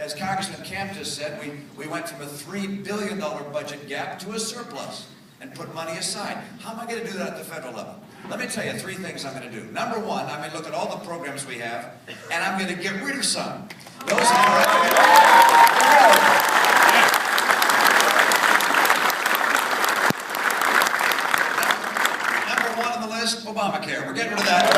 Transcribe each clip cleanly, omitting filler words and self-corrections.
as Congressman Camp just said, we went from a $3 billion budget gap to a surplus and put money aside. How am I going to do that at the federal level? Let me tell you 3 things I'm going to do. Number 1, I'm going to look at all the programs we have, and I'm going to get rid of some. Those Number 1 on the list, Obamacare. We're getting rid of that.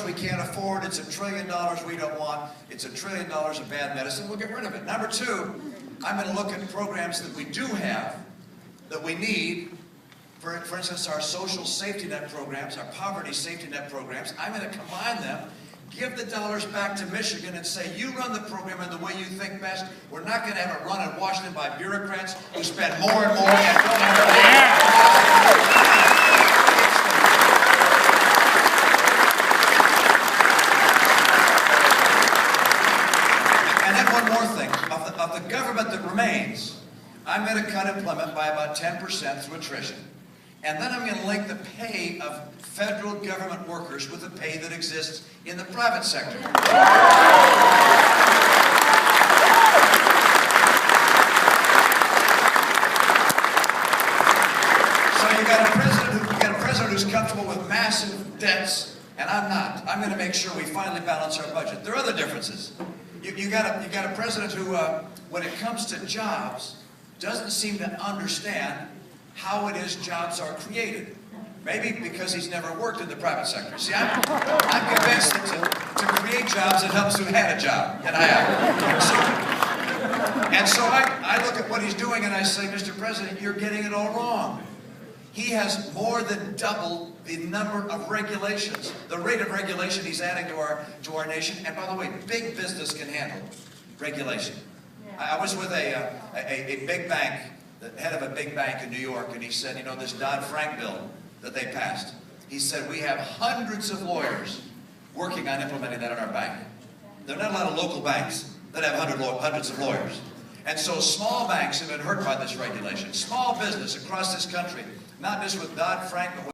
We can't afford. It's $1 trillion we don't want. It's $1 trillion of bad medicine. We'll get rid of it. Number 2, I'm going to look at programs that we do have, that we need. For instance, our social safety net programs, our poverty safety net programs. I'm going to combine them, give the dollars back to Michigan and say, you run the program in the way you think best. We're not going to have it run in Washington by bureaucrats who spend more and more and don't have to. Of the government that remains, I'm going to cut employment by about 10% through attrition. And then I'm going to link the pay of federal government workers with the pay that exists in the private sector. So you got a president who's comfortable with massive debts, and I'm not. I'm going to make sure we finally balance our budget. There are other differences. You got a president who, when it comes to jobs, doesn't seem to understand how it is jobs are created. Maybe because he's never worked in the private sector. See, I'm convinced that to create jobs, it helps who had a job, and I have. And so I look at what he's doing and I say, Mr. President, you're getting it all wrong. He has more than doubled the number of regulations, the rate of regulation he's adding to our nation. And by the way, big business can handle regulation. I was with a big bank, the head of a big bank in New York, and he said, you know, this Dodd-Frank bill that they passed, he said, we have hundreds of lawyers working on implementing that in our bank. There are not a lot of local banks that have hundreds of lawyers. And so small banks have been hurt by this regulation. Small business across this country, not just with Dodd-Frank, but with